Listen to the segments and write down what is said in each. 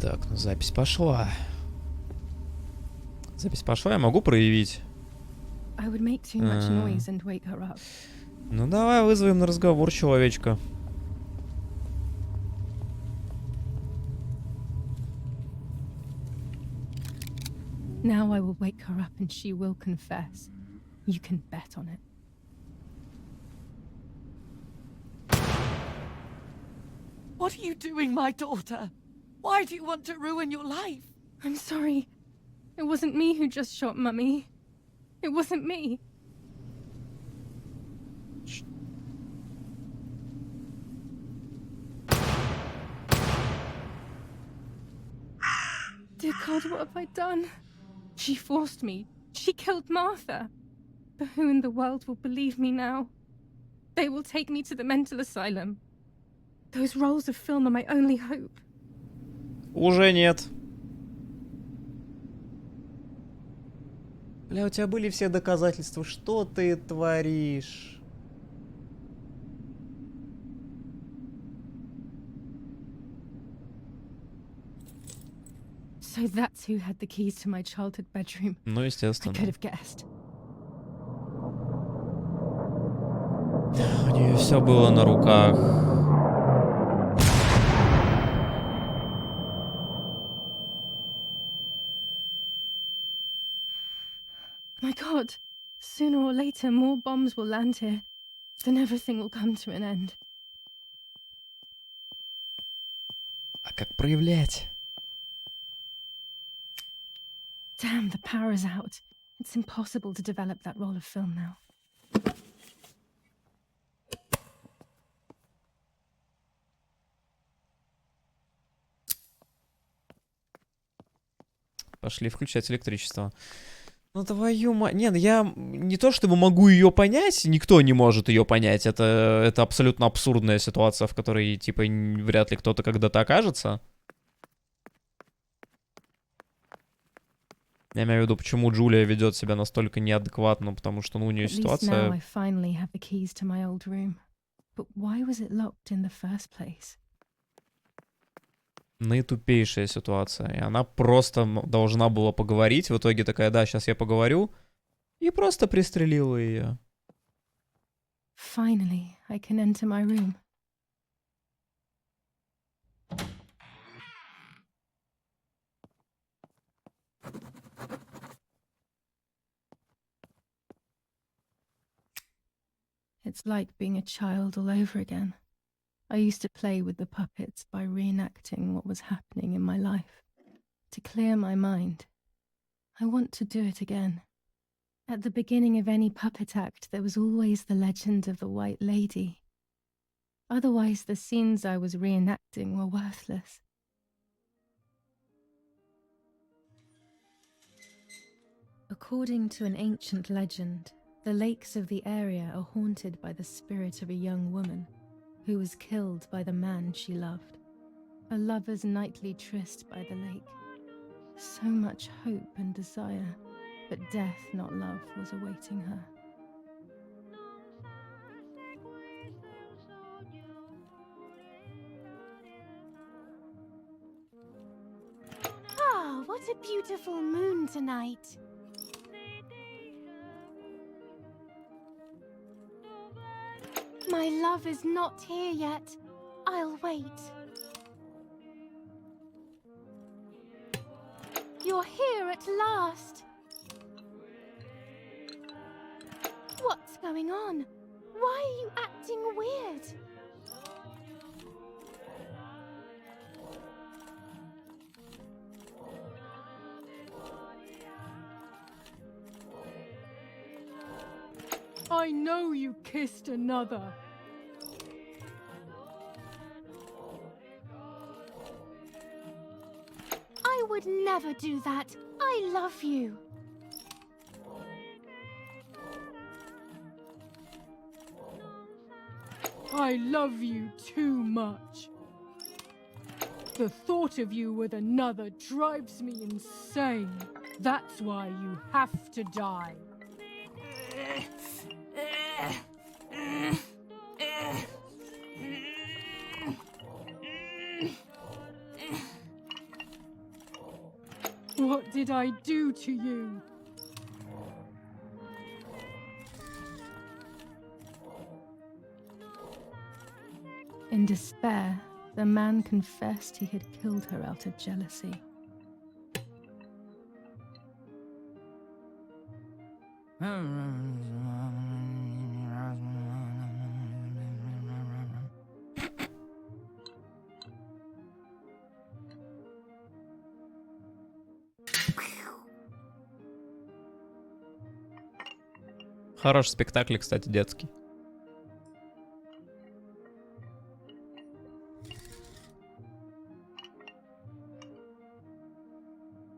Так, ну запись пошла. Запись пошла, я могу проявить. Ну давай вызовем на разговор человечка. Now I will wake her up and she will confess. You can bet on it. What are you doing, my daughter? Why do you want to ruin your life? I'm sorry. It wasn't me who just shot Mummy. It wasn't me. Dear God, what have I done? She forced me. She killed Martha. But who in the world will believe me now? They will take me to the mental asylum. Those rolls of film are my only hope. Уже нет. Бля, у тебя были все доказательства. Что ты творишь? So that's who had the keys to my childhood bedroom. Ну, I естественно. could have guessed. У нее все было на руках. My God, sooner or later more bombs will land here. Then everything will come to an end. А как проявлять? Damn, the power is out. It's impossible to develop that roll of film now. Пошли включать электричество. Ну твою мать. Нет, я не то чтобы могу ее понять, никто не может ее понять. Это абсолютно абсурдная ситуация, в которой, типа, вряд ли кто-то когда-то окажется. Я имею в виду, почему Джулия ведет себя настолько неадекватно, потому что, ну, у нее ситуация... Наитупейшая ситуация. И она просто должна была поговорить. В итоге такая, да, сейчас я поговорю. И просто пристрелила ее. Finally, I can enter my room. It's like being a child all over again. I used to play with the puppets by reenacting what was happening in my life. To clear my mind. I want to do it again. At the beginning of any puppet act, there was always the legend of the White Lady. Otherwise, the scenes I was reenacting were worthless. According to an ancient legend, the lakes of the area are haunted by the spirit of a young woman who was killed by the man she loved. A lover's nightly tryst by the lake. So much hope and desire, but death, not love, was awaiting her. Oh, what a beautiful moon tonight. My love is not here yet. I'll wait. You're here at last. What's going on? Why are you acting weird? I know you kissed another. I would never do that. I love you. I love you too much. The thought of you with another drives me insane. That's why you have to die. What did I do to you? In despair, the man confessed he had killed her out of jealousy. Хороший спектакль, кстати, детский.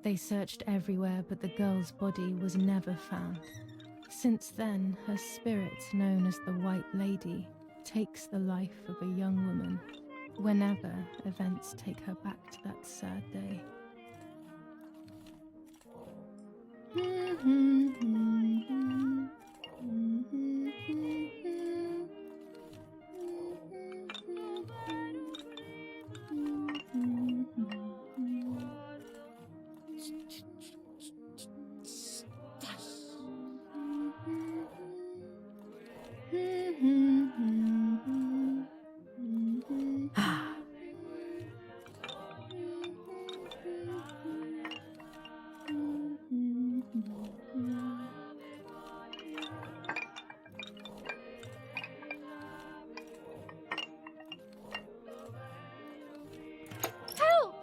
They searched everywhere, but the girl's body was never found. Since then, her spirit, known as the White Lady, takes the life of a young woman whenever events take her back to that sad day. Help!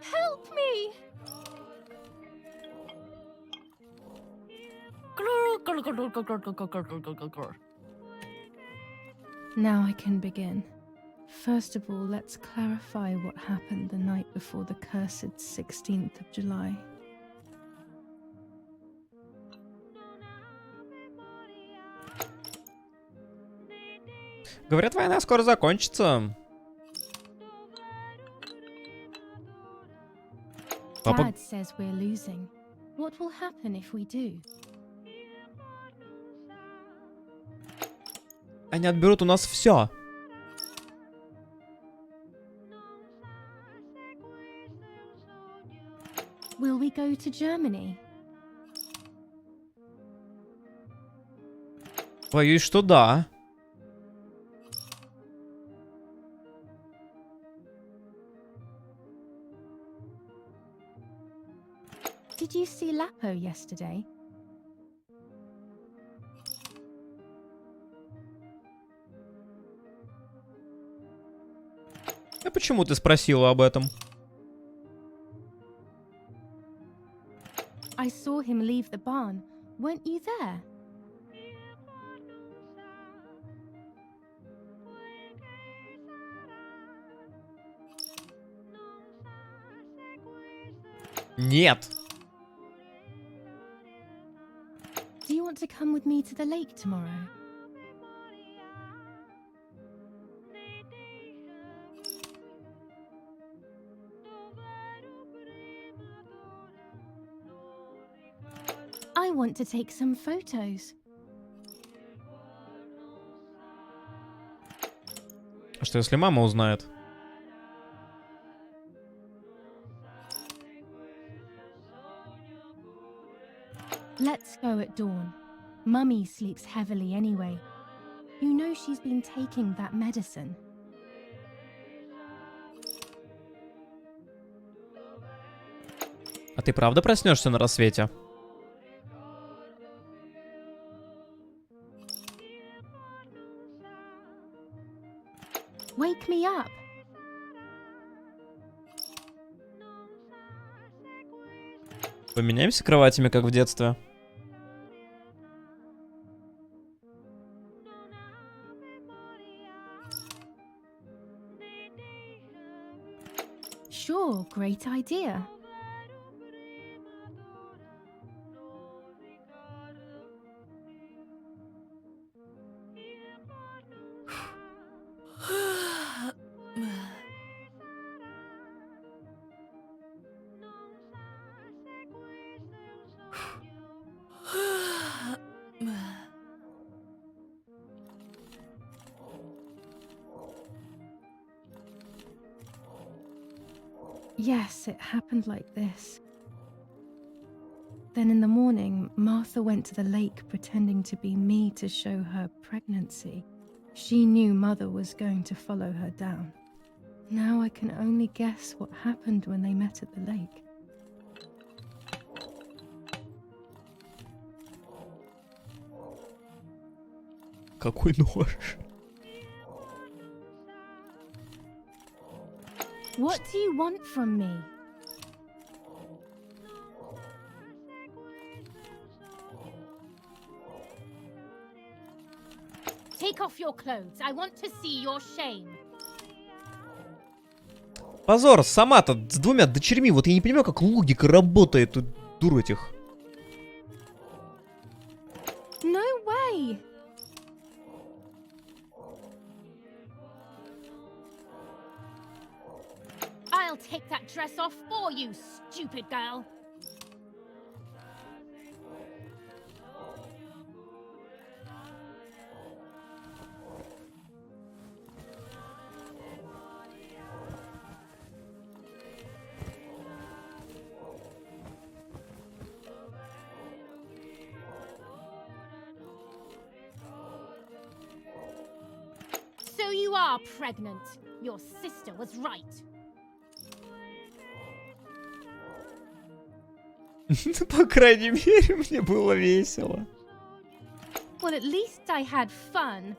Help me! Now I can begin. First of all, let's clarify what happened the night before the cursed 16th of July. Говорят, война скоро закончится. Папа... Dad says we're losing. What will happen if we do? Они отберут у нас все. Will we go to Germany? Боюсь, что да. Did you see Lapo yesterday? А почему ты спросила об этом? I saw him leave the barn. Weren't you there? Нет. Do you want to come with me to the lake tomorrow? I want to take some photos. А что, если мама узнает? Let's go at dawn. Mummy sleeps heavily anyway. You know she's been taking that medicine. А ты правда проснешься на рассвете? Wake me up. Поменяемся кроватями, как в детстве. Sure, great idea. Yes, it happened like this. Then in the morning, Martha went to the lake pretending to be me to show her pregnancy. She knew Mother was going to follow her down. Now I can only guess what happened when they met at the lake. Какой нож? What do you want from me? Take off your clothes. I want to see your shame. Позор, сама-то с двумя дочерьми. Вот я не понимаю, как логика работает у дур этих. No way! I'll take that dress off for you, stupid girl. So you are pregnant. Your sister was right. По крайней мере, мне было весело. Well, at least I had fun.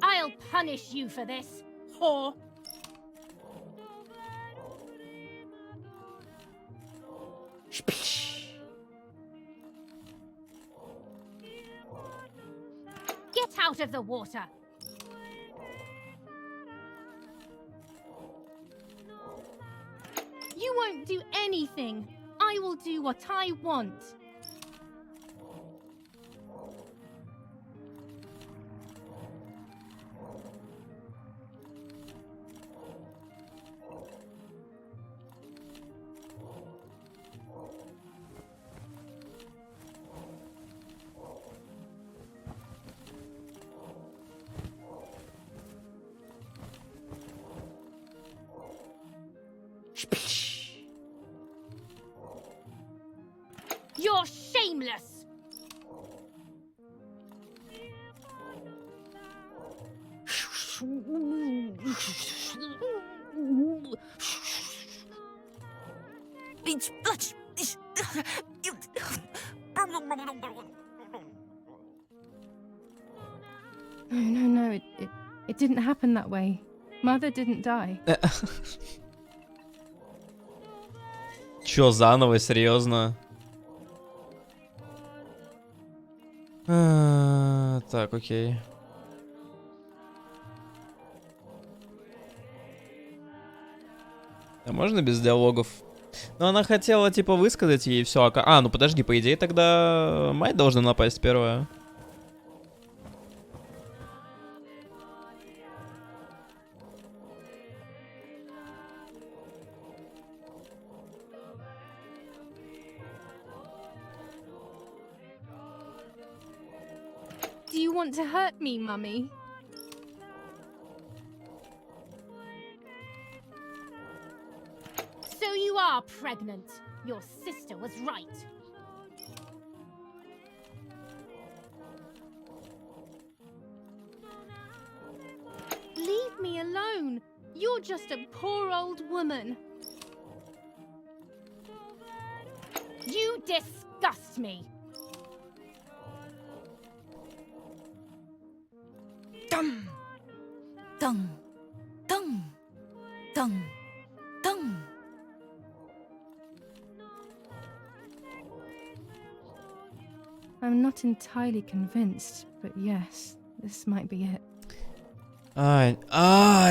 I'll punish you for this, whore. Get out of the water. You won't do anything. I will do what I want. You're shameless! No, it didn't happen that way. Mother didn't die. Чё, заново, серьезно? Так, окей. А можно без диалогов? Ну, она хотела, типа, высказать ей все. А, ну подожди, по идее, тогда мать должна напасть первая. Do you want to hurt me, Mummy? So you are pregnant. Your sister was right. Leave me alone. You're just a poor old woman. You disgust me. Dum, dum, dum, dum, dum. I'm not entirely convinced, but yes, this might be it.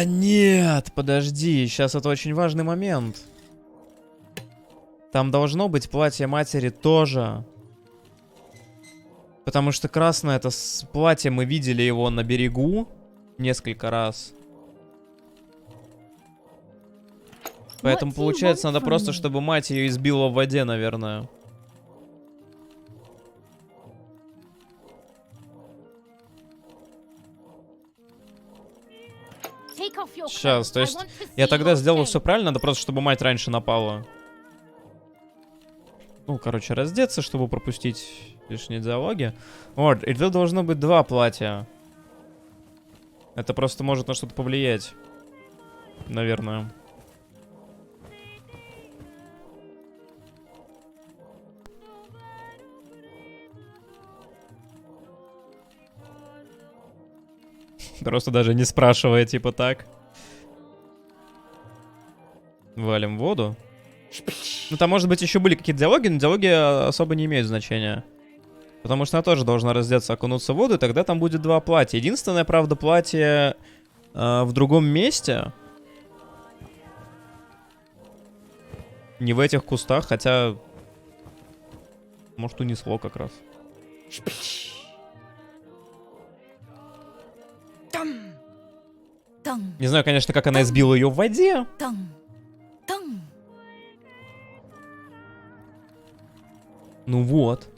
Нет, подожди, сейчас это очень важный момент. Там должно быть платье матери тоже. Потому что красное это с платье, мы видели его на берегу несколько раз. Поэтому получается, надо просто, чтобы мать ее избила в воде, наверное. Сейчас, то есть я тогда сделал все правильно, надо просто, чтобы мать раньше напала. Ну, короче, раздеться, чтобы пропустить лишние диалоги. Вот, и тут должно быть 2 платья. Это просто может на что-то повлиять. Наверное. Просто даже не спрашивая, типа так. Валим воду. Ну, там, может быть, еще были какие-то диалоги, но диалоги особо не имеют значения. Потому что она тоже должна раздеться, окунуться в воду, и тогда там будет 2 платья. Единственное, правда, платье в другом месте. Не в этих кустах, хотя... Может, унесло как раз. Не знаю, конечно, как она избила ее в воде. Ну вот.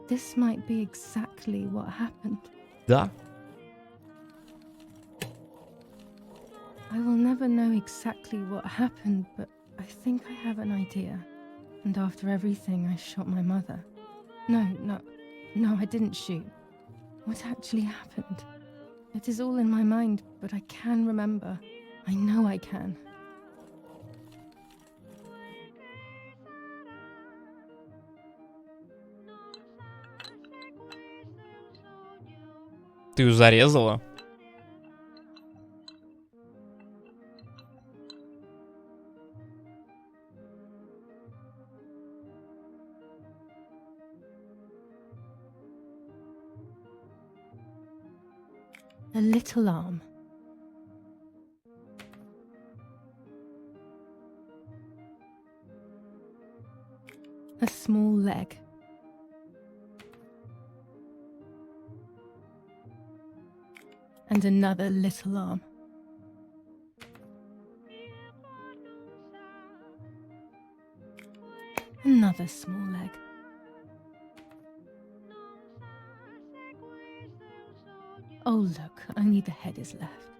This might be exactly what happened. Да. I will never know exactly what happened, but I think I have an idea. And after everything, I shot my mother. No, I didn't shoot. What actually happened? It is all in my mind, but I can remember. I know I can. Ты ее зарезала? A little arm. A small leg. And another little arm. Another small leg. Oh look, only the head is left.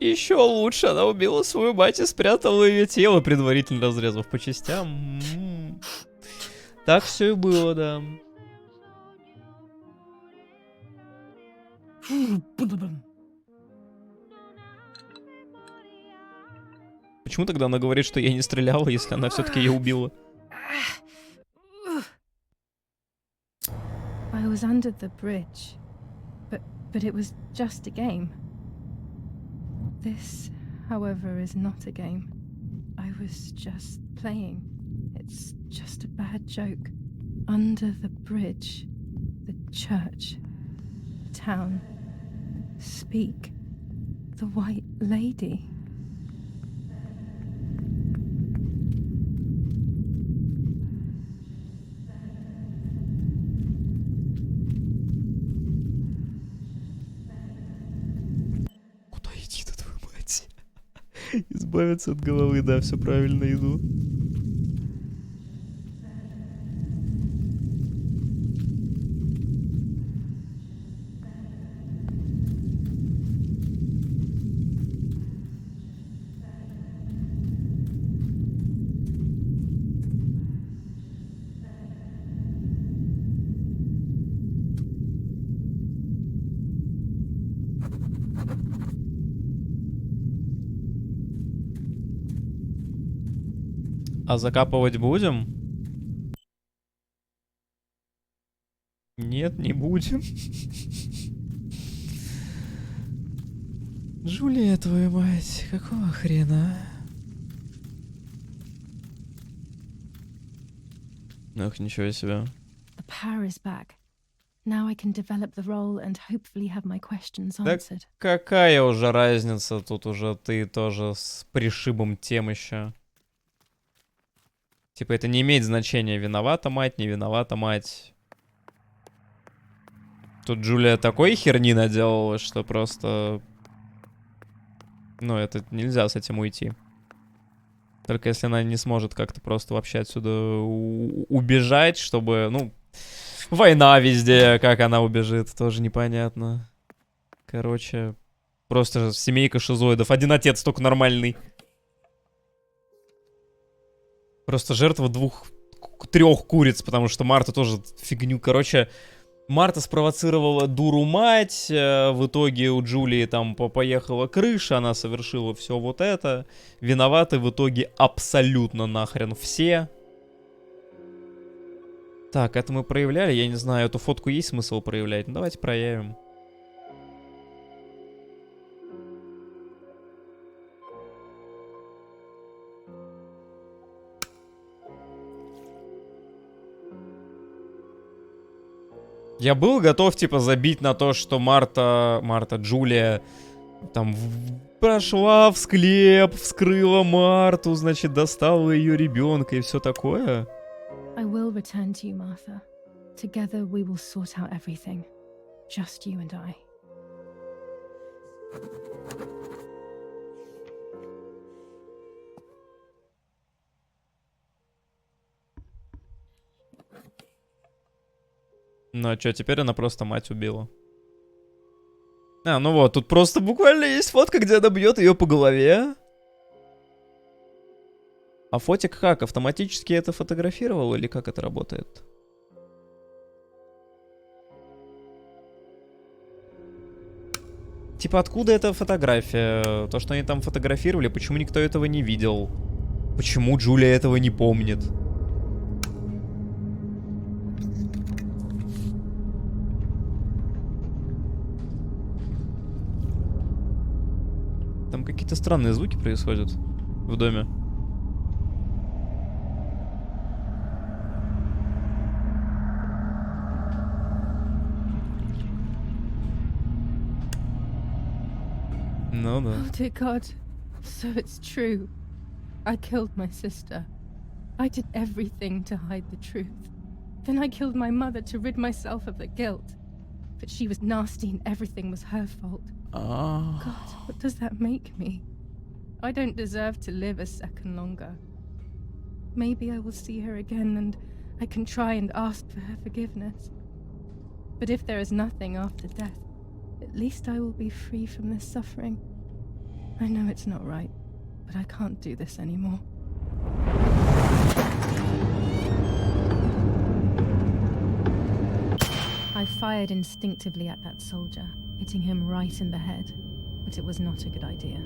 Еще лучше, она убила свою мать и спрятала ее тело, предварительно разрезав по частям. Так все и было, да. Почему тогда она говорит, что я не стреляла, если она все-таки ее убила? I was under the bridge, but it was just a game. This, however, is not a game. I was just playing. It's just a bad joke. Under the bridge, the church, town, speak, the white lady. Избавиться от головы, да, все правильно иду. А закапывать будем? Не Нет, не будем. Джулия, твою мать, какого хрена? Ох, ничего себе. The power is back. Now I can develop the role and hopefully have my questions Да answered. какая уже разница? Тут уже ты тоже с пришибом тем еще. Типа это не имеет значения, виновата мать, не виновата мать. Тут Джулия такой херни наделала, что просто... Ну, это нельзя с этим уйти. Только если она не сможет как-то просто вообще отсюда убежать, чтобы, ну... Война везде, как она убежит, тоже непонятно. Короче, просто семейка шизоидов. Один отец только нормальный. Просто жертва трех куриц, потому что Марта тоже фигню. Короче, Марта спровоцировала дуру мать, в итоге у Джулии там поехала крыша, она совершила все вот это. Виноваты в итоге абсолютно нахрен все. Так, это мы проявляли, я не знаю, эту фотку есть смысл проявлять? Ну, давайте проявим. Я был готов, типа, забить на то, что Джулия, там, прошла в склеп, вскрыла Марту, значит, достала ее ребенка и все такое. I will return to you, Martha. Together we will sort out everything. Just you and I. Ну а что, теперь она просто мать убила. А, ну вот, тут просто буквально есть фотка, где она бьет ее по голове. А фотик как? Автоматически это фотографировал или как это работает? Типа откуда эта фотография? То, что они там фотографировали, почему никто этого не видел? Почему Джулия этого не помнит? Там какие-то странные звуки происходят в доме. Ну да. Oh dear God. So it's true. I killed my sister. I did everything to hide the truth. Then I killed my mother to rid myself of the guilt. But she was nasty and everything was her fault. Ah. God, what does that make me? I don't deserve to live a second longer. Maybe I will see her again and I can try and ask for her forgiveness. But if there is nothing after death, at least I will be free from this suffering. I know it's not right, but I can't do this anymore. I fired instinctively at that soldier, hitting him right in the head, but it was not a good idea.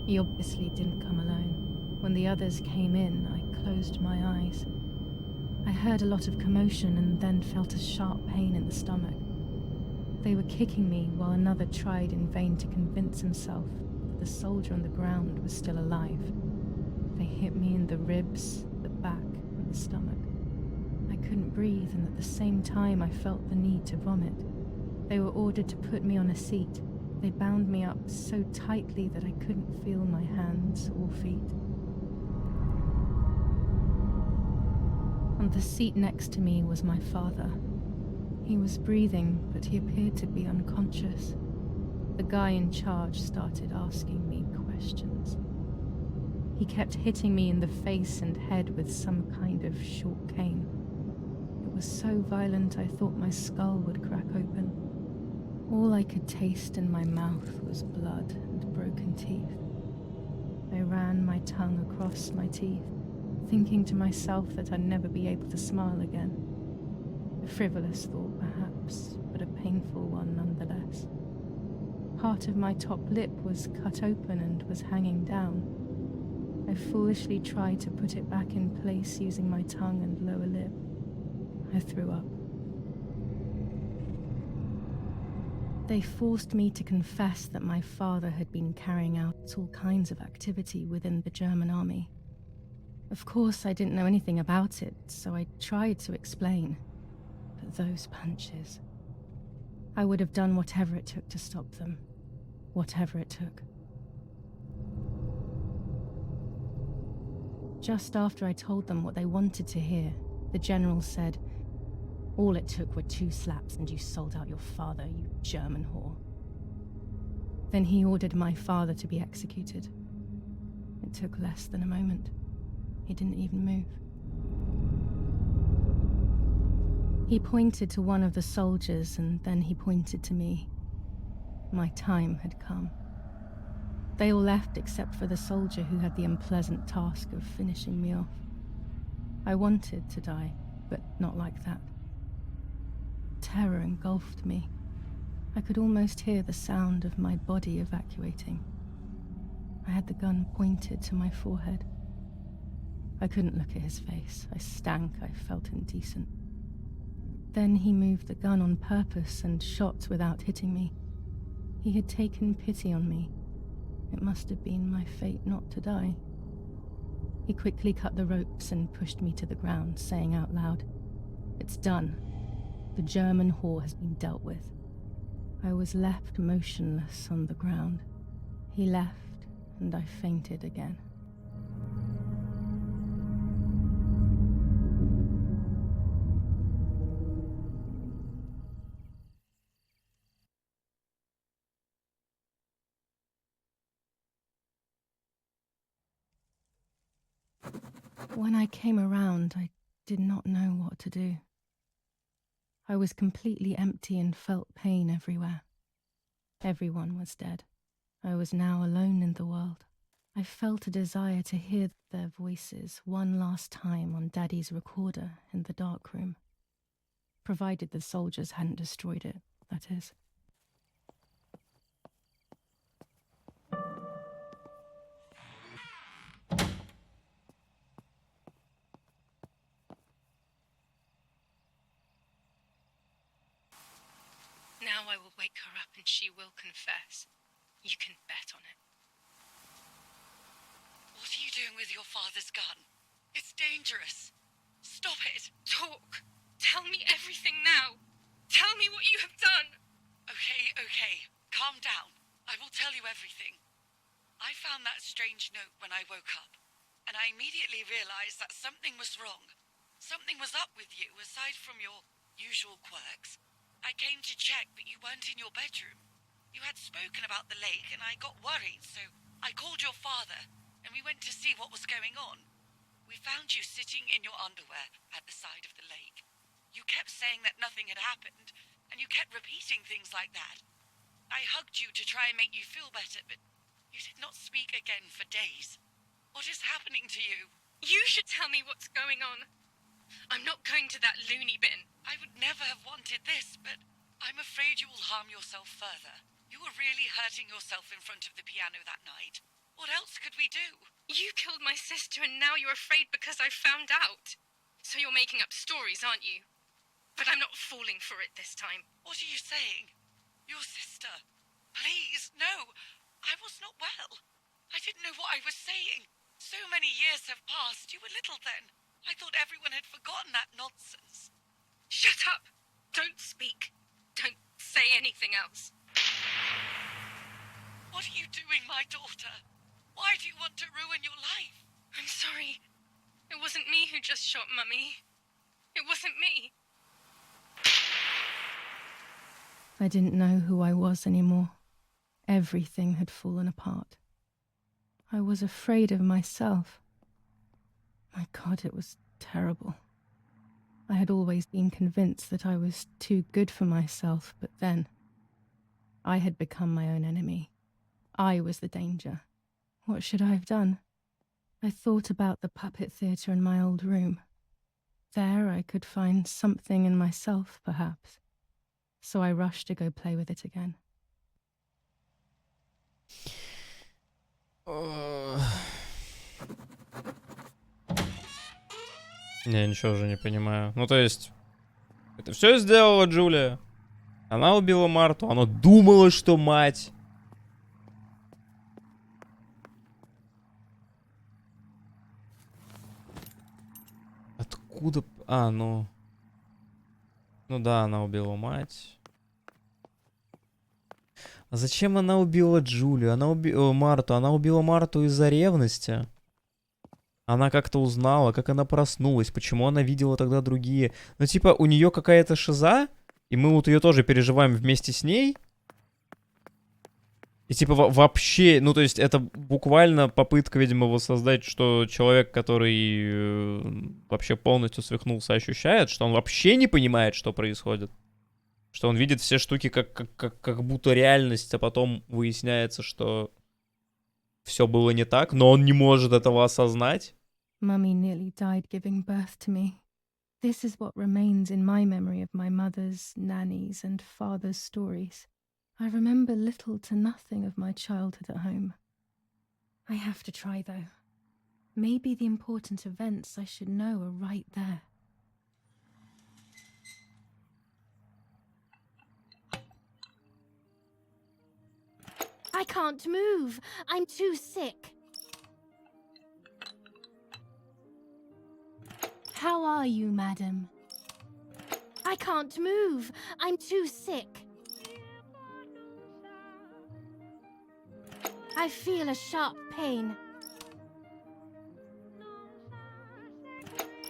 He obviously didn't come alone. When the others came in, I closed my eyes. I heard a lot of commotion and then felt a sharp pain in the stomach. They were kicking me while another tried in vain to convince himself that the soldier on the ground was still alive. They hit me in the ribs, the back, and the stomach. I couldn't breathe, and at the same time I felt the need to vomit. They were ordered to put me on a seat. They bound me up so tightly that I couldn't feel my hands or feet. On the seat next to me was my father. He was breathing, but he appeared to be unconscious. The guy in charge started asking me questions. He kept hitting me in the face and head with some kind of short cane. It was so violent I thought my skull would crack open. All I could taste in my mouth was blood and broken teeth. I ran my tongue across my teeth, thinking to myself that I'd never be able to smile again. A frivolous thought, perhaps, but a painful one nonetheless. Part of my top lip was cut open and was hanging down. I foolishly tried to put it back in place using my tongue and lower lip. I threw up. They forced me to confess that my father had been carrying out all kinds of activity within the German army. Of course, I didn't know anything about it, so I tried to explain. But those punches... I would have done whatever it took to stop them. Whatever it took. Just after I told them what they wanted to hear, the general said, "All it took were 2 slaps and you sold out your father, you German whore." Then he ordered my father to be executed. It took less than a moment. He didn't even move. He pointed to one of the soldiers and then he pointed to me. My time had come. They all left except for the soldier who had the unpleasant task of finishing me off. I wanted to die, but not like that. Terror engulfed me. I could almost hear the sound of my body evacuating. I had the gun pointed to my forehead. I couldn't look at his face. I stank. I felt indecent. Then he moved the gun on purpose and shot without hitting me. He had taken pity on me. It must have been my fate not to die. He quickly cut the ropes and pushed me to the ground, saying out loud, "It's done. The German whore has been dealt with." I was left motionless on the ground. He left, and I fainted again. When I came around, I did not know what to do. I was completely empty and felt pain everywhere. Everyone was dead. I was now alone in the world. I felt a desire to hear their voices one last time on Daddy's recorder in the dark room. Provided the soldiers hadn't destroyed it, that is. Now I will wake her up and she will confess. You can bet on it. What are you doing with your father's gun? It's dangerous. Stop it. Talk! Tell me everything now! Tell me what you have done! Okay. Calm down. I will tell you everything. I found that strange note when I woke up, and I immediately realized that something was wrong. Something was up with you, aside from your usual quirks. I came to check, but you weren't in your bedroom. You had spoken about the lake, and I got worried, so I called your father, and we went to see what was going on. We found you sitting in your underwear at the side of the lake. You kept saying that nothing had happened, and you kept repeating things like that. I hugged you to try and make you feel better, but you did not speak again for days. What is happening to you? You should tell me what's going on. I'm not going to that loony bin. I would never have wanted this, but I'm afraid you will harm yourself further. You were really hurting yourself in front of the piano that night. What else could we do? You killed my sister and now you're afraid because I found out. So you're making up stories, aren't you? But I'm not falling for it this time. What are you saying? Your sister? Please, no. I was not well. I didn't know what I was saying. So many years have passed. You were little then. I thought everyone had forgotten that nonsense. Shut up! Don't speak. Don't say anything else. What are you doing, my daughter? Why do you want to ruin your life? I'm sorry. It wasn't me who just shot Mummy. It wasn't me. I didn't know who I was anymore. Everything had fallen apart. I was afraid of myself. My God, it was terrible. I had always been convinced that I was too good for myself, but then I had become my own enemy. I was the danger. What should I have done? I thought about the puppet theatre in my old room. There I could find something in myself, perhaps. So I rushed to go play with it again. Я ничего уже не понимаю. Ну, то есть, это все сделала Джулия? Она убила Марту, она думала, что мать. Откуда... А, ну... Ну да, она убила мать. А зачем она убила Джулию? Она убила Марту. Она убила Марту из-за ревности. Она как-то узнала, как она проснулась, почему она видела тогда другие. Ну, типа, у нее какая-то шиза, и мы вот ее тоже переживаем вместе с ней. И типа вообще, ну то есть это буквально попытка, видимо, воссоздать, что человек, который вообще полностью свихнулся, ощущает, что он вообще не понимает, что происходит. Что он видит все штуки как будто реальность, а потом выясняется, что все было не так, но он не может этого осознать. Mummy nearly died giving birth to me. This is what remains in my memory of my mother's, nanny's, and father's stories. I remember little to nothing of my childhood at home. I have to try, though. Maybe the important events I should know are right there. I can't move. I'm too sick. How are you, madam? I can't move. I'm too sick. I feel a sharp pain.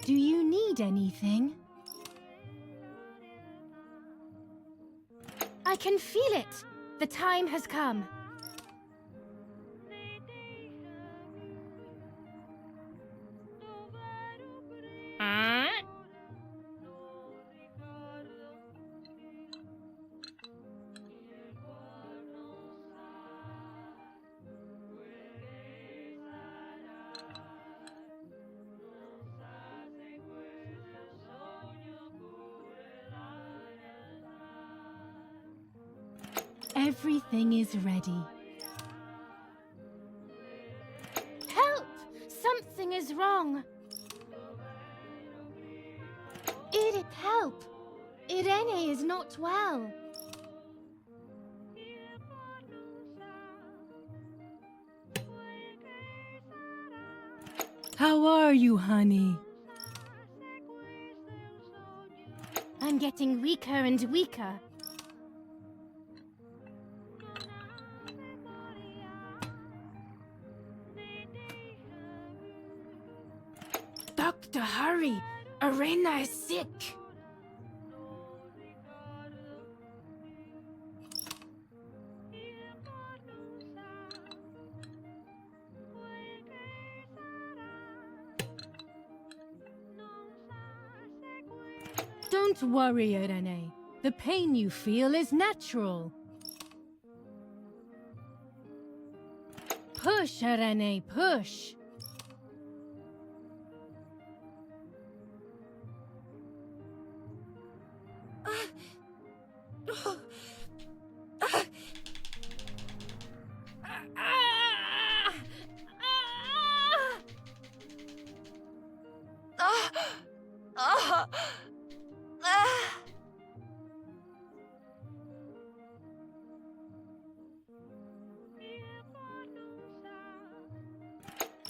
Do you need anything? I can feel it. The time has come. Everything is ready. Help! Something is wrong. It help. Irene is not well. How are you, honey? I'm getting weaker and weaker. Doctor, hurry! Arena is sick! Don't worry, Irene. The pain you feel is natural. Push, Irene, push.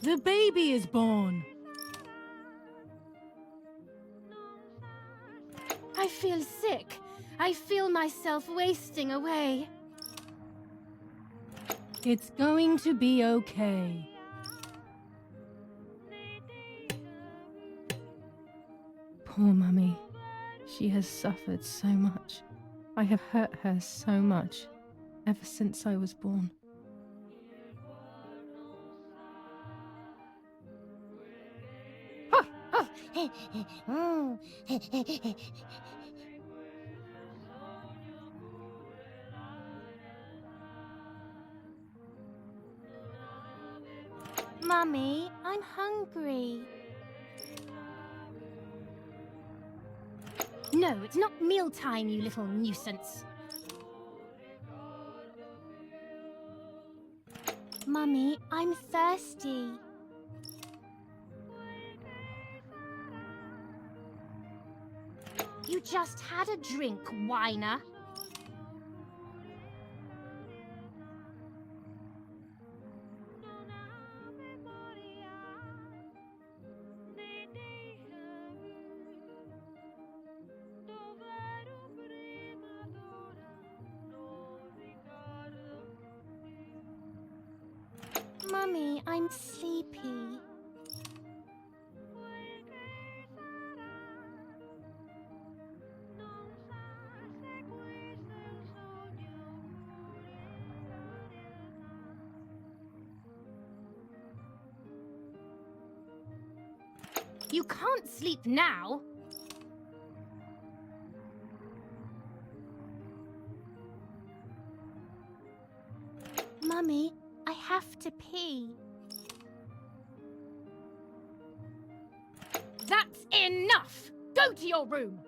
The baby is born. I feel sick. I feel myself wasting away. It's going to be okay. Poor Mummy. She has suffered so much. I have hurt her so much ever since I was born. Mummy, I'm hungry. No, it's not mealtime, you little nuisance. Mummy, I'm thirsty. You just had a drink, whiner. Mummy, I'm sleepy. You can't sleep now. Mummy, I have to pee. That's enough! Go to your room!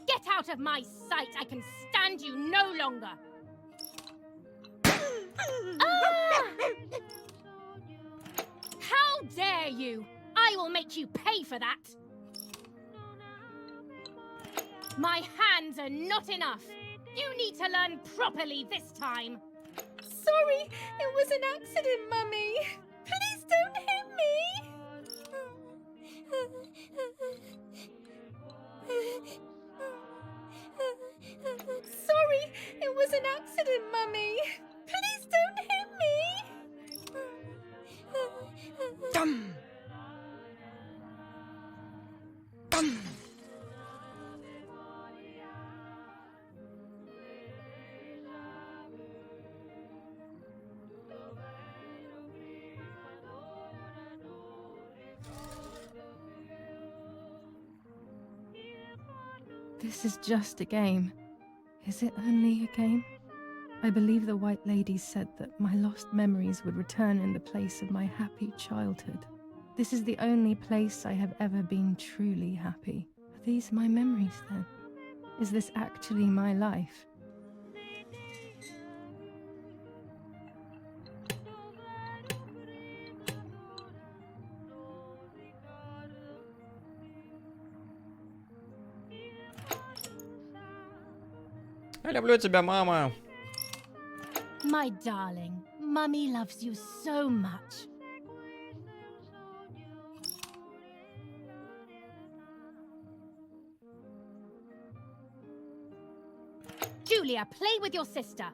Get out of my sight! I can stand you no longer! How dare you! I will make you pay for that! My hands are not enough! You need to learn properly this time! Sorry, it was an accident, Mummy. Please don't hit me. Sorry, it was an accident, Mummy. Please don't hit me. Dum! Dum! This is just a game. Is it only a game? I believe the White Lady said that my lost memories would return in the place of my happy childhood. This is the only place I have ever been truly happy. Are these my memories then? Is this actually my life? Я люблю тебя, мама. My darling, Mummy loves you so much. Julia, play with your sister!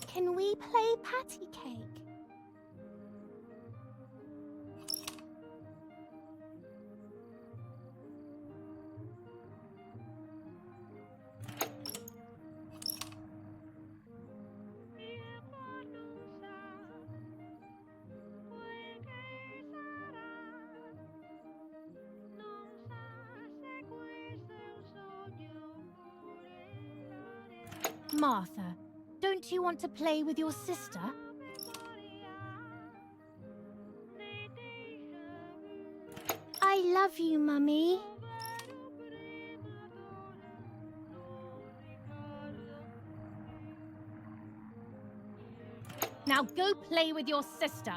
Can we play patty cake? Martha, don't you want to play with your sister? I love you, Mummy. Now go play with your sister!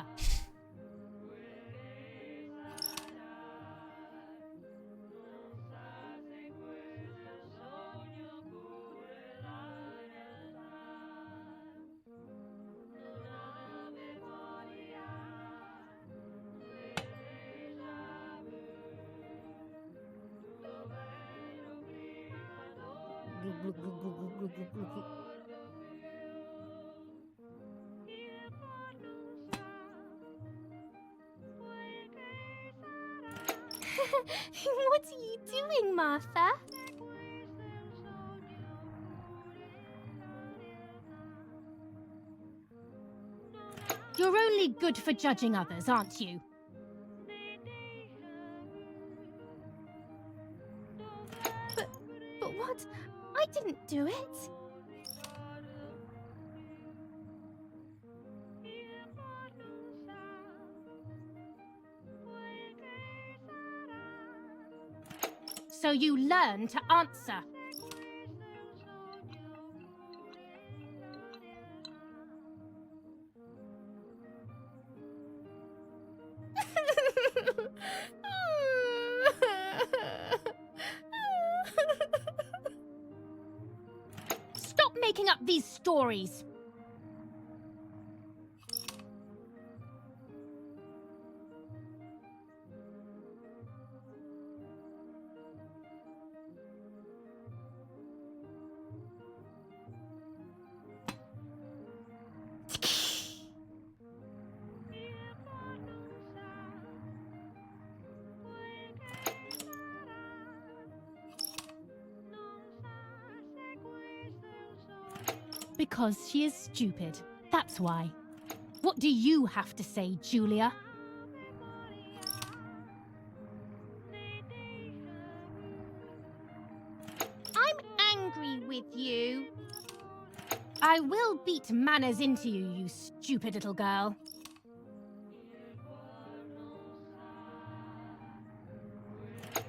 What are you doing, Martha? You're only good for judging others, aren't you? But what? I didn't do it. So you learn to answer. making up these stories? Because she is stupid. That's why. What do you have to say, Julia? I'm angry with you. I will beat manners into you, you stupid little girl.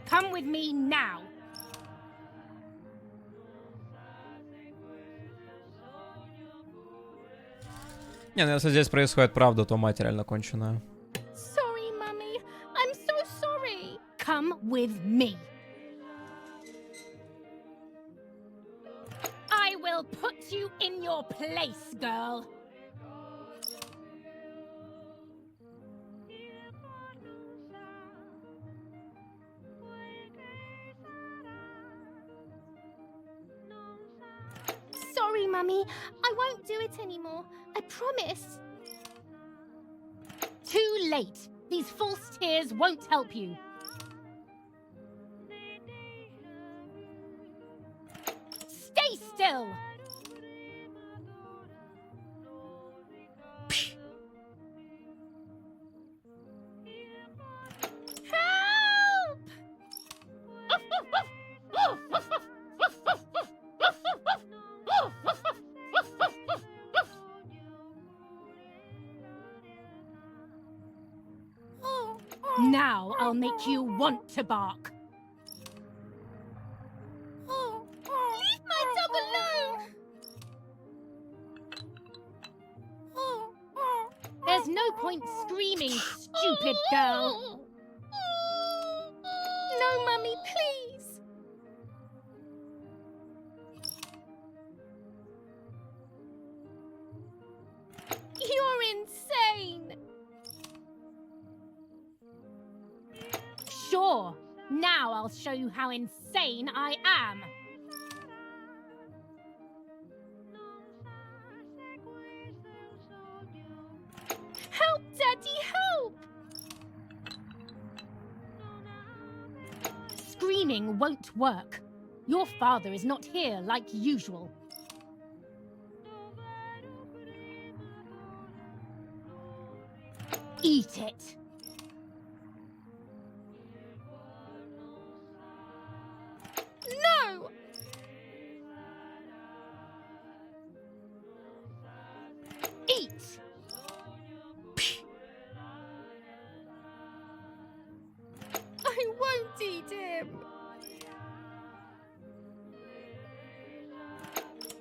Come with me now. Не, ну если здесь происходит правда, то мать реально конченая. Sorry, Mummy. I'm so sorry. Come with me. I will put you in your place, girl. Sorry, Mummy. I won't do it anymore. I promise. Too late. These false tears won't help you. Stay still. Help! Now I'll make you want to bark. Leave my dog alone! There's no point screaming, stupid girl. No, Mummy, please. You're insane. Sure. Now I'll show you how insane I am. Help, Daddy, help! Screaming won't work. Your father is not here like usual. Eat it. No! Eat! I won't eat him!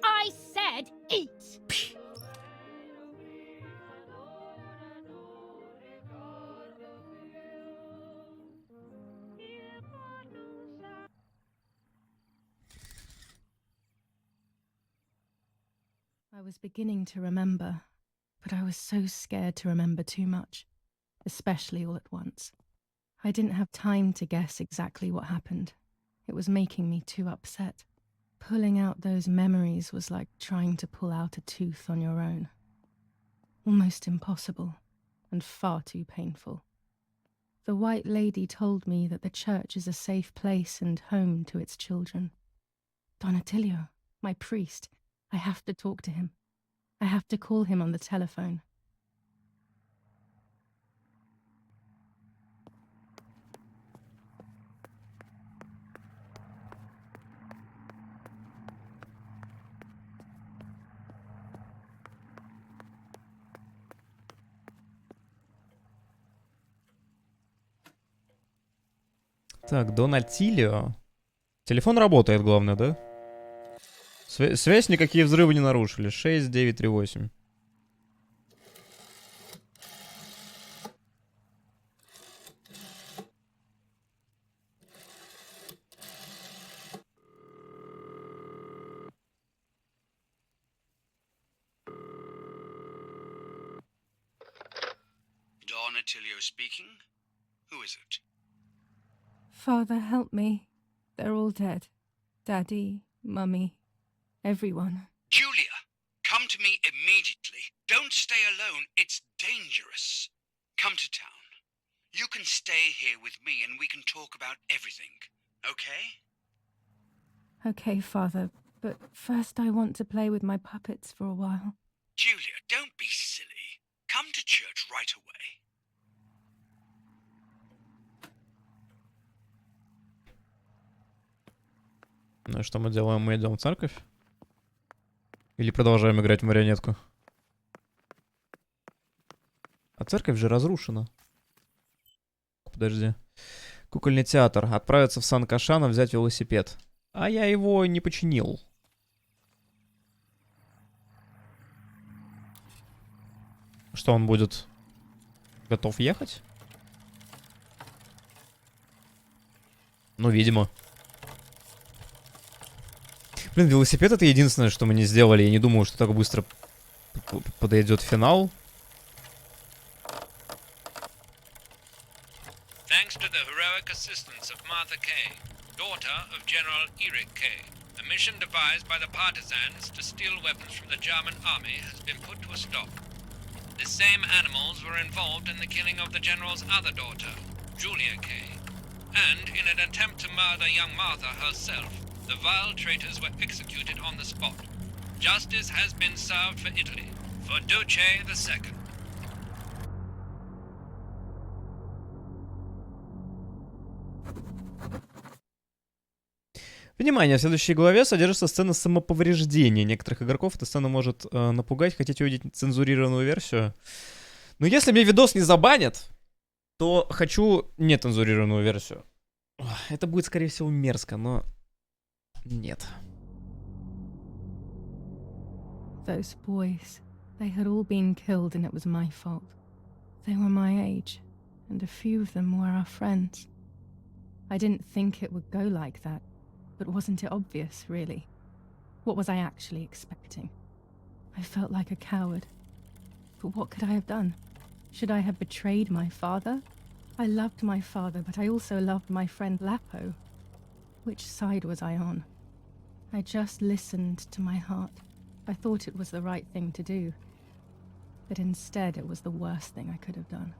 I said eat! I was beginning to remember, but I was so scared to remember too much, especially all at once. I didn't have time to guess exactly what happened. It was making me too upset. Pulling out those memories was like trying to pull out a tooth on your own. Almost impossible, and far too painful. The White Lady told me that the church is a safe place and home to its children. Don Attilio, my priest, I have to talk to him. I have to call him on the telephone. Так, Дон Атилио. Телефон работает, главное, да? Связь никакие взрывы не нарушили. 6938. Attilio speaking. Who is it? Father, help me. They're all dead. Daddy, Mummy, everyone. Julia, come to me immediately. Don't stay alone. It's dangerous. Come to town. You can stay here with me and we can talk about everything. Okay? Okay, Father, but first I want to play with my puppets for a while. Julia, don't be silly. Come to church right away. Ну и что мы делаем? Мы идем в церковь? Или продолжаем играть в марионетку? А церковь же разрушена. Подожди. Кукольный театр. Отправиться в Сан-Кашана, взять велосипед. А я его не починил. Что, он будет готов ехать? Ну, видимо. Блин, велосипед — это единственное, что мы не сделали. Я не думаю, что так быстро подойдет финал. Thanks to the heroic assistance of Martha Kay, daughter of General Eric Kay, a mission devised by the partisans to steal weapons from the German army has been put to a stop. The same animals were involved in the killing of the general's other daughter, Julia Kay, and in an attempt to murder young Martha herself, the vile traitors were executed on the spot. Justice has been served for Italy, for Duce II. Внимание, в следующей главе содержится сцена самоповреждения некоторых игроков. Эта сцена может напугать. Хотите увидеть цензурированную версию? Но если мне видос не забанят, то хочу нецензурированную версию. Это будет, скорее всего, мерзко, но нет. Those boys, they had all been killed and it was my fault. They were my age, and a few of them were our friends. I didn't think it would go like that, but wasn't it obvious, really? What was I actually expecting? I felt like a coward. But what could I have done? Should I have betrayed my father? I loved my father, but I also loved my friend Lapo. Which side was I on? I just listened to my heart. I thought it was the right thing to do. But instead, it was the worst thing I could have done.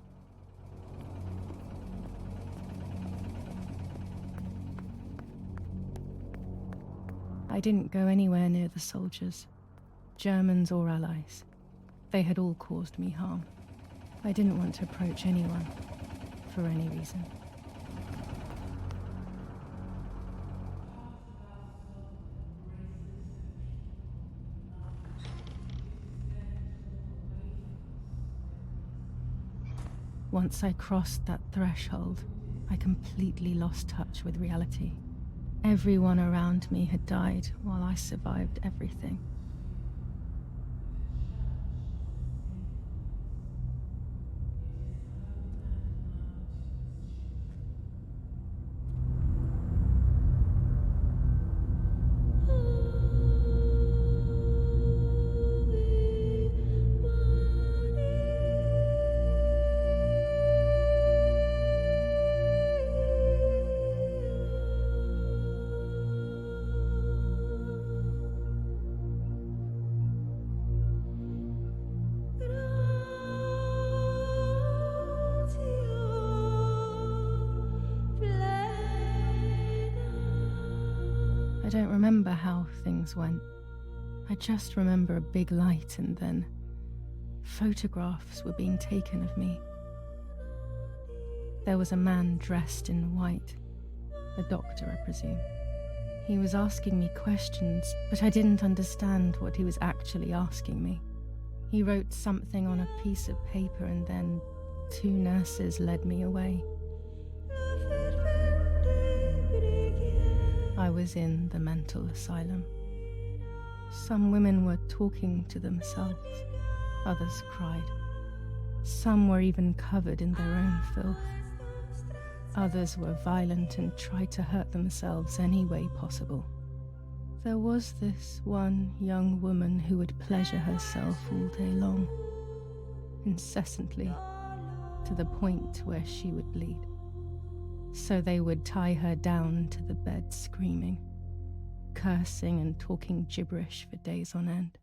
I didn't go anywhere near the soldiers, Germans or allies. They had all caused me harm. I didn't want to approach anyone, for any reason. Once I crossed that threshold, I completely lost touch with reality. Everyone around me had died while I survived everything. I don't remember how things went. I just remember a big light and then photographs were being taken of me. There was a man dressed in white, a doctor, I presume. He was asking me questions, but I didn't understand what he was actually asking me. He wrote something on a piece of paper and then 2 nurses led me away. I was in the mental asylum. Some women were talking to themselves, others cried. Some were even covered in their own filth. Others were violent and tried to hurt themselves any way possible. There was this one young woman who would pleasure herself all day long, incessantly, to the point where she would bleed. So they would tie her down to the bed screaming, cursing and talking gibberish for days on end.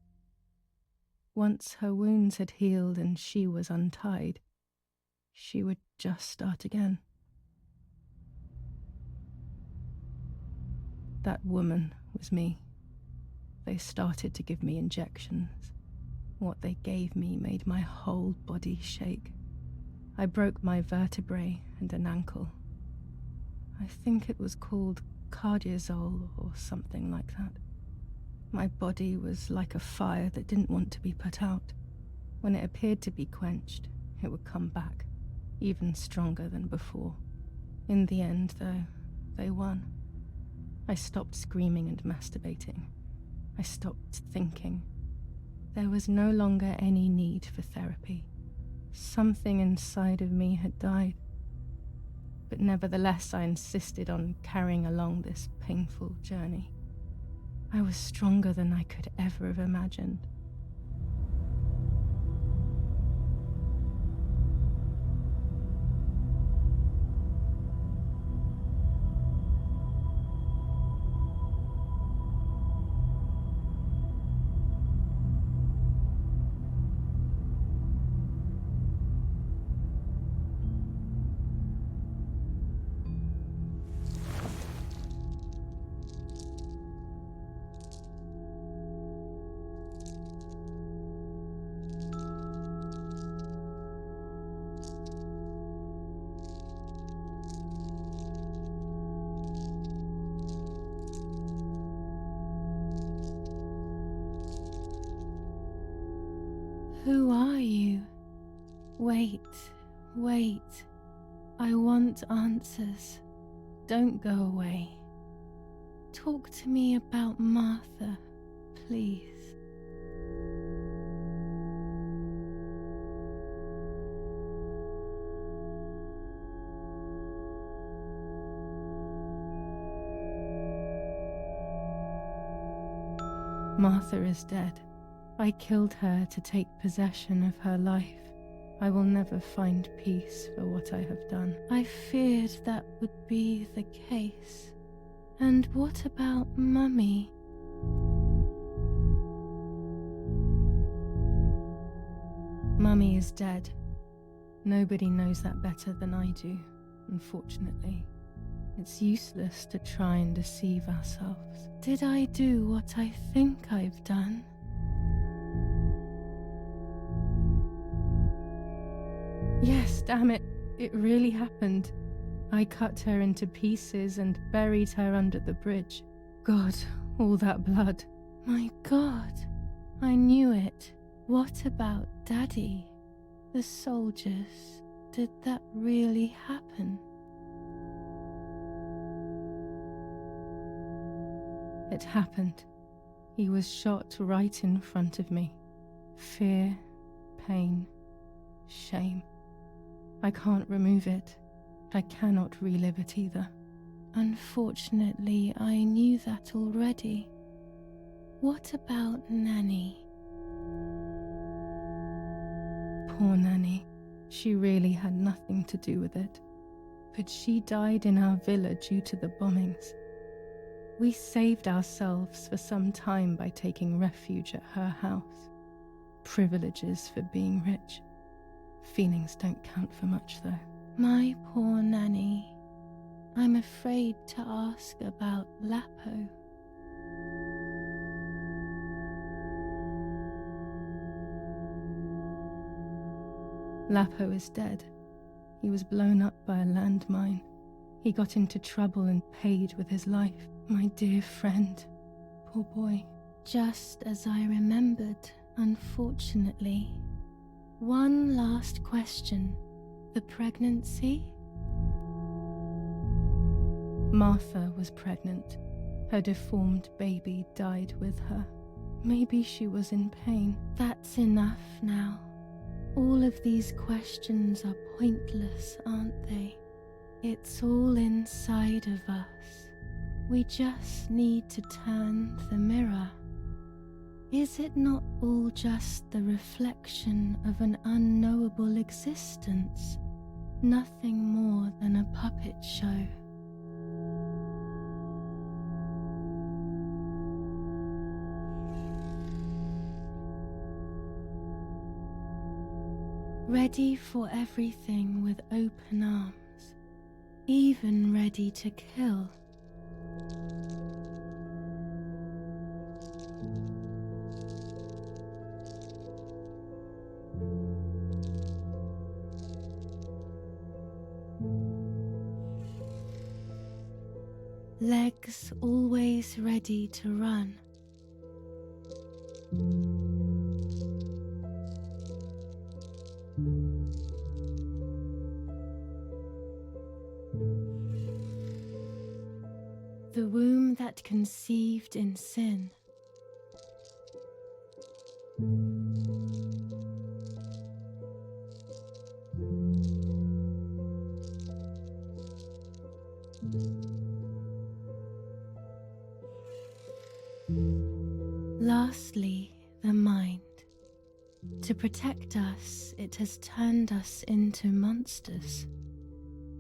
Once her wounds had healed and she was untied, she would just start again. That woman was me. They started to give me injections. What they gave me made my whole body shake. I broke my vertebrae and an ankle. I think it was called cardiazole or something like that. My body was like a fire that didn't want to be put out. When it appeared to be quenched, it would come back, even stronger than before. In the end, though, they won. I stopped screaming and masturbating. I stopped thinking. There was no longer any need for therapy. Something inside of me had died. But nevertheless, I insisted on carrying along this painful journey. I was stronger than I could ever have imagined. Who are you? Wait, wait. I want answers. Don't go away. Talk to me about Martha, please. Martha is dead. I killed her to take possession of her life. I will never find peace for what I have done. I feared that would be the case. And what about Mummy? Mummy is dead. Nobody knows that better than I do, unfortunately. It's useless to try and deceive ourselves. Did I do what I think I've done? Yes, damn it, it really happened. I cut her into pieces and buried her under the bridge. God, all that blood. My God, I knew it. What about Daddy? The soldiers? Did that really happen? It happened. He was shot right in front of me. Fear, pain, shame. I can't remove it. I cannot relive it either. Unfortunately, I knew that already. What about Nanny? Poor Nanny. She really had nothing to do with it. But she died in our villa due to the bombings. We saved ourselves for some time by taking refuge at her house. Privileges for being rich. Feelings don't count for much, though. My poor Nanny. I'm afraid to ask about Lapo. Lapo is dead. He was blown up by a landmine. He got into trouble and paid with his life. My dear friend. Poor boy. Just as I remembered, unfortunately. One last question. The pregnancy? Martha was pregnant. Her deformed baby died with her. Maybe she was in pain. That's enough now. All of these questions are pointless, aren't they? It's all inside of us. We just need to turn the mirror. Is it not all just the reflection of an unknowable existence? nothing more than a puppet show. Ready for everything with open arms, even ready to kill. Legs always ready to run. The womb that conceived in sin. Lastly, the mind. To protect us, it has turned us into monsters.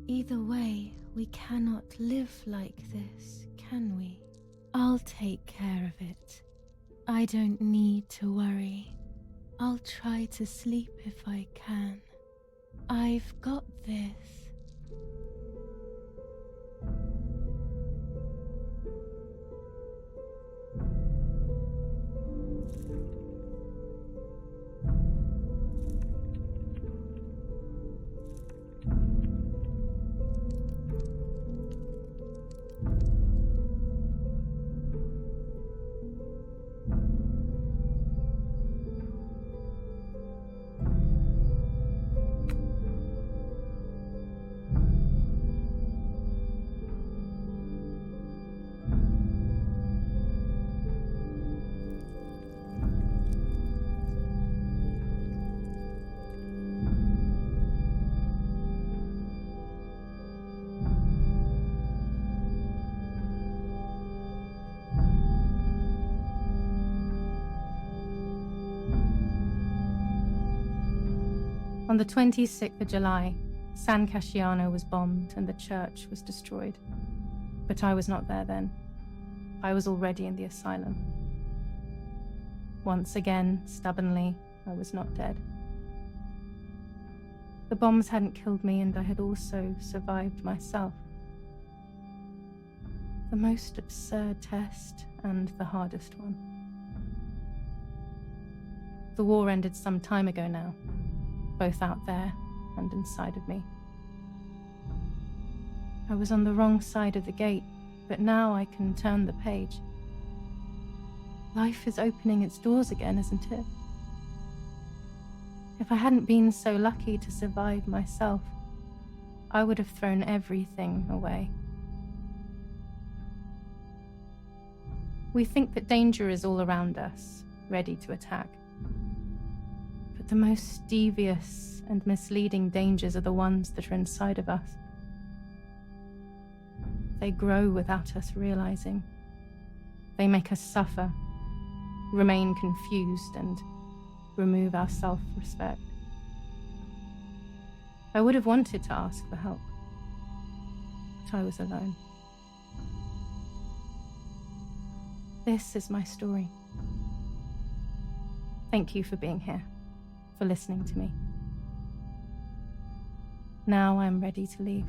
Either way, we cannot live like this, can we? I'll take care of it. I don't need to worry. I'll try to sleep if I can. I've got this. On the 26th of July, San Casciano was bombed and the church was destroyed. But I was not there then. I was already in the asylum. Once again, stubbornly, I was not dead. The bombs hadn't killed me, and I had also survived myself. The most absurd test and the hardest one. The war ended some time ago now, both out there and inside of me. I was on the wrong side of the gate, but now I can turn the page. Life is opening its doors again, isn't it? If I hadn't been so lucky to survive myself, I would have thrown everything away. We think that danger is all around us, ready to attack. But the most devious and misleading dangers are the ones that are inside of us. They grow without us realizing. They make us suffer, remain confused, and remove our self-respect. I would have wanted to ask for help, but I was alone. This is my story. Thank you for being here, for listening to me. Now I'm ready to leave.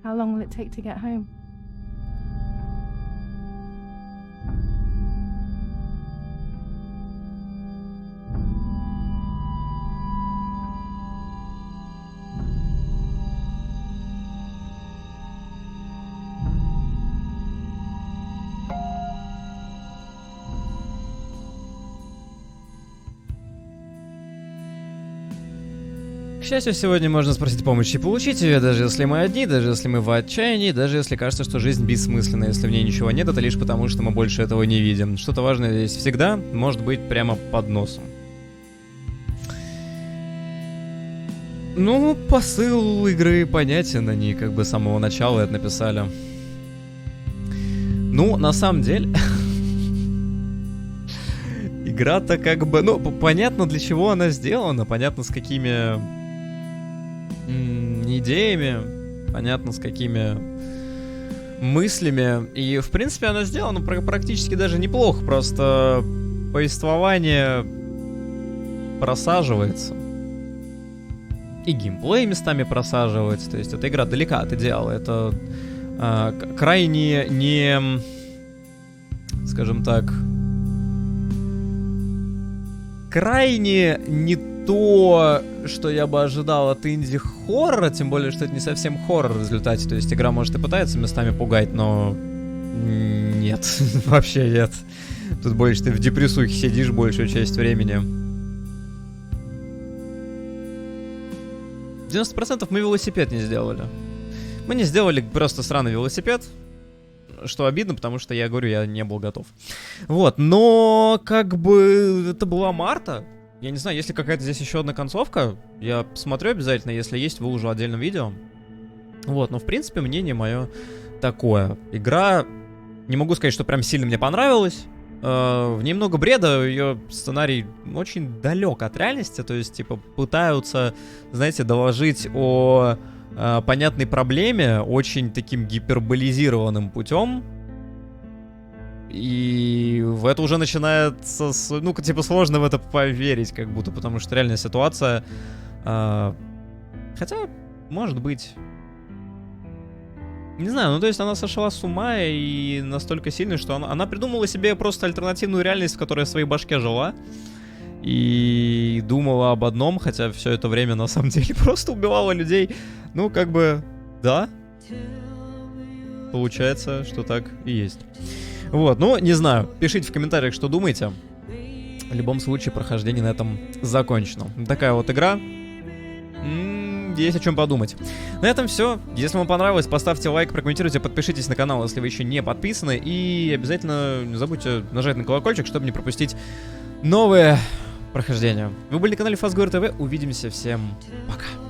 How long will it take to get home? К счастью, сегодня можно спросить помощи и получить ее, даже если мы одни, даже если мы в отчаянии, даже если кажется, что жизнь бессмысленна, если в ней ничего нет, это лишь потому, что мы больше этого не видим. Что-то важное здесь всегда может быть прямо под носом. Ну, посыл игры понятен, они как бы с самого начала это написали. Ну, на самом деле, игра-то как бы... Ну, понятно, для чего она сделана, понятно, с какими идеями, понятно, с какими мыслями. И, в принципе, она сделана практически даже неплохо, просто повествование просаживается. И геймплей местами просаживается, то есть эта игра далека от идеала, это крайне не... скажем так... крайне не то, что я бы ожидал от инди-хоррора, тем более, что это не совсем хоррор в результате. То есть игра может и пытается местами пугать, но нет, вообще нет. Тут больше ты в депрессухе сидишь большую часть времени. 90% мы велосипед не сделали. Мы не сделали просто сраный велосипед. Что обидно, потому что, я говорю, я не был готов. Вот, но как бы это была марта. Я не знаю, есть ли какая-то здесь еще одна концовка. Я посмотрю обязательно, если есть, выложу отдельным видео. Вот, но в принципе мнение мое такое. Игра, не могу сказать, что прям сильно мне понравилась. В ней много бреда, ее сценарий очень далек от реальности. То есть, типа, пытаются, знаете, доложить о понятной проблеме очень таким гиперболизированным путем. И в это уже начинается, ну, типа, сложно в это поверить, как будто, потому что реальная ситуация... хотя, может быть... Не знаю, ну, то есть она сошла с ума и настолько сильно, что она придумала себе просто альтернативную реальность, в которой в своей башке жила. И думала об одном, хотя все это время на самом деле просто убивала людей. Ну, как бы, да. Получается, что так и есть. Вот, ну, не знаю. Пишите в комментариях, что думаете. В любом случае, прохождение на этом закончено. Такая вот игра. Есть о чем подумать. На этом все. Если вам понравилось, поставьте лайк, прокомментируйте, подпишитесь на канал, если вы еще не подписаны. И обязательно не забудьте нажать на колокольчик, чтобы не пропустить новые прохождения. Вы были на канале Фазгор ТВ. Увидимся. Всем пока.